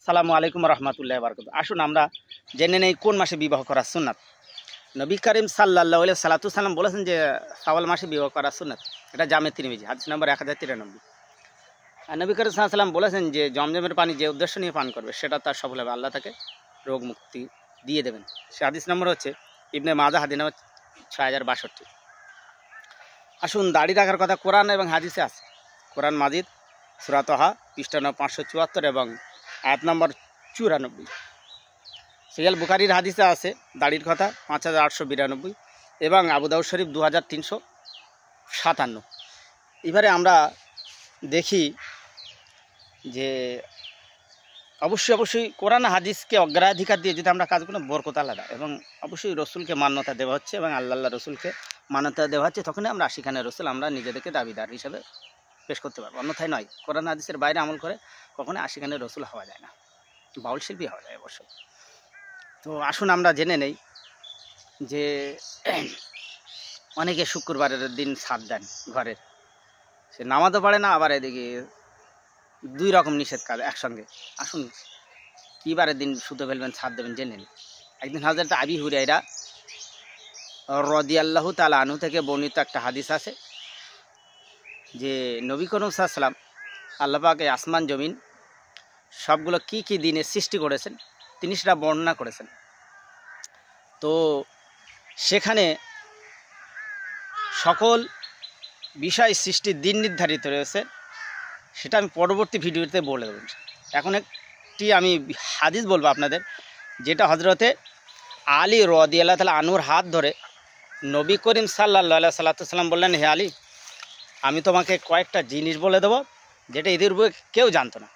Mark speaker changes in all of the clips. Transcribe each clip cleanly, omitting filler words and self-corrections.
Speaker 1: সালামু আলাইকুম রহমতুল্লাহ বারকাত। আসুন আমরা জেনে নেই কোন মাসে বিবাহ করা সুন্নাত। নবী করিম সাল্লাল্লাহু আলাইহি সাল্লাম বলেছেন যে শাওয়াল মাসে বিবাহ করা সুন্নাত। এটা জামে তিরমিজি হাদিস নম্বর 1093। আর নবী করিম সাল্লাল্লাহু আলাইহি সাল্লাম বলেছেন যে জমজমের পানি যে উদ্দেশ্য নিয়ে পান করবে সেটা তার সফল হবে, আল্লাহ তাকে রোগ মুক্তি দিয়ে দেবেন। সে হাদিস নম্বর হচ্ছে ইবনে মাজা হাদিস নম্বর 6062। আসুন দাড়ি রাখার কথা কোরআন এবং হাদিসে আছে। কোরআন মাজিদ সূরা তাহা পৃষ্ঠা 574 এবং আয়াত নম্বর 94। সহিহ বুখারীর হাদিসে আছে দাড়ির কথা 5892 এবং আবু দাউদ শরীফ 2357। এবারে আমরা দেখি যে অবশ্যই কোরআন হাদিসকে অগ্রাধিকার দিয়ে যদি আমরা কাজ করি বরকত আলাদা, এবং অবশ্যই রসুলকে মান্যতা দেওয়া হচ্ছে এবং আল্লাহ রসুলকে মান্যতা দেওয়া হচ্ছে, তখনই আমরা আশিখানে রসুল আমরা নিজেদেরকে দাবিদার হিসাবে পেশ করতে পারবো, অন্যথায় নয়। কোরআন হাদিসের বাইরে আমল করে কখনোই আশিখানে রসুল হওয়া যায় না, বাউল শিল্পী হওয়া যায় অবশ্য। তো আসুন আমরা জেনে নেই যে অনেকে শুক্রবারের দিন ছাদ দেন ঘরের, সে নামাজও পড়ে না, আবার এদিকে দুই রকম নিষেধ কাজ একসঙ্গে। আসুন কী বারের দিন সুতো ফেলবেন, ছাদ দেবেন জেনে নিন। একদিন হযরত আবি হুরায়রা রাদিয়াল্লাহু তাআলা আনহু থেকে বর্ণিত একটা হাদিস আছে যে নবী করিম সাল্লাল্লাহু আলাইহি ওয়াসাল্লাম আল্লাহ পাক এই আসমান জমিন সবগুলো কি কি দিনে সৃষ্টি করেছেন তিনি সেটা বর্ণনা করেছেন। তো সেখানে সকল বিষয় সৃষ্টির দিন নির্ধারিত রয়েছে, সেটা আমি পরবর্তী ভিডিওতে বলে দেবো। এখন একটি আমি হাদিস বলবো আপনাদের, যেটা হজরতে আলী রাদিয়াল্লাহু তাআলা আনহুর হাত ধরে নবী করিম সাল্লাল্লাহু আলাইহি সাল্লাম বললেন, হে আলী, আমি তোমাকে কয়েকটা জিনিস বলে দেবো যেটা এদের উপরে কেউ জানতো না।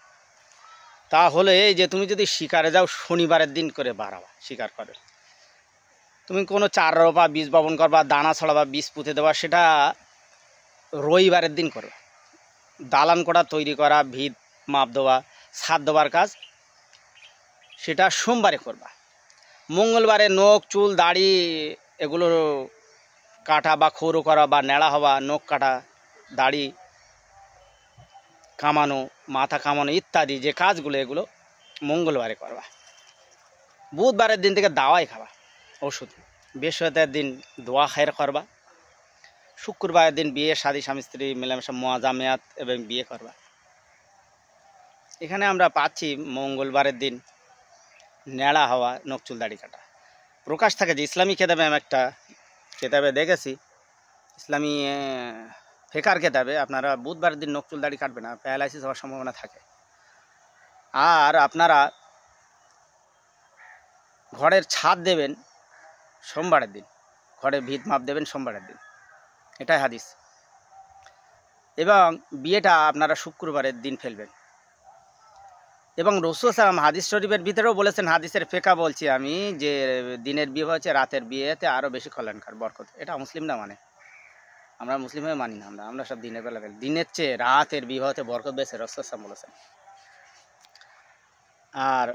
Speaker 1: তা হলে এই যে তুমি যদি শিকারে যাও শনিবারের দিন করে বাড়াবা, শিকার করে তুমি কোনো চার বা বীজ বপন করবা, দানা ছড়াবা, বীজ পুঁতে দেওয়া, সেটা রবিবারের দিন করবে। দালান কোড়া তৈরি করা, ভিত মাপ দেওয়া, ছাদ দেওয়ার কাজ সেটা সোমবারে করবা। মঙ্গলবারে নখ চুল দাড়ি এগুলো কাটা বা খৌরো করা বা নেড়া হওয়া, নখ কাটা, দাড়ি কামানো, মাথা কামানো ইত্যাদি যে কাজগুলো এগুলো মঙ্গলবারে করবা। বুধবারের দিন থেকে দাওয়াই খাবা, ওষুধ। বৃহস্পতিবার দিন দোয়া খায়ের করবা। শুক্রবারের দিন বিয়ে শাদী, স্বামী স্ত্রী মেলামেশা মুআজামাত এবং বিয়ে করবা। এখানে আমরা পাচ্ছি মঙ্গলবারের দিন নেড়া হওয়া, নখ চুল দাড়ি কাটা। প্রকাশ থাকে যে ইসলামী কেতাবে, আমি একটা কেতাবে দেখেছি, ইসলামী ফেকার কেতাবে, আপনারা বুধবারের দিন নখ চুল দাড়ি কাটবে না, প্যারালাইসিস হওয়ার সম্ভাবনা থাকে। আর আপনারা ঘরের ছাদ দেবেন সোমবারের দিন, ঘরে ভিত মাপ দেবেন সোমবারের দিন, এটাই হাদিস। এবং বিয়েটা আপনারা শুক্রবারের দিন ফেলবেন। এবং রাসূল সাল্লাল্লাহু হাদিস শরীফের ভিতরেও বলেছেন, হাদিসের ফেকা বলছি আমি, যে দিনের বিয়ে হচ্ছে রাতের বিয়েতে আরও বেশি কল্যাণকর, বরকত। এটা মুসলিম না মানে, আমরা মুসলিম হয়ে মানি না, আমরা সব দিনের বেলা ফেলি। দিনের চেয়ে রাতের বিবাহতে বরকত বেশি, রাসূল সাল্লাল্লাহু বলেছেন। আর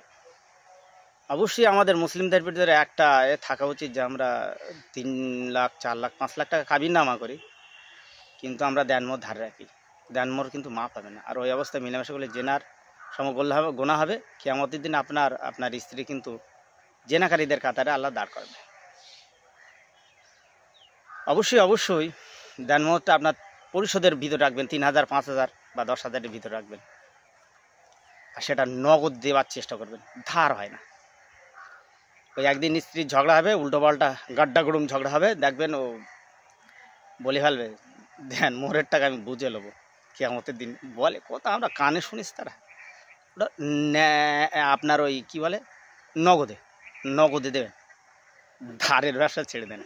Speaker 1: অবশ্যই আমাদের মুসলিমদের ভিতরে একটা থাকা উচিত যে আমরা 3 লাখ 4 লাখ 5 লাখ টাকা কাবিন নামা করি, কিন্তু আমরা দেনমোর ধারে রাখি, দেনমোর কিন্তু মা পাবে না। আর ওই অবস্থায় মিলামেশা করলে জেনার গোনা হবে। কিয়ামতের দিন আপনার স্ত্রী কিন্তু জেনাকারীদের কাতারে আল্লাহ দাঁড় করবে। অবশ্যই দেনমোরটা আপনার পরিশোধের ভিতরে রাখবেন, 3000 5000 বা 10,000-এর ভিতরে রাখবেন। আর সেটা নগদ দেওয়ার চেষ্টা করবেন, ধার হয় না। ওই একদিন স্ত্রীর ঝগড়া হবে, উল্টো পাল্টা গাড্ডা গরুম ঝগড়া হবে, দেখবেন ও বলে ফেলবে, দেন মোহরের টাকা আমি বুঝে নেবো। কিয়ামতের দিন বলে কথা আমরা কানে শুনিস, তারা ওটা আপনার ওই কী বলে নগদে দেবেন, ধারের ব্যবসা ছেড়ে দেন।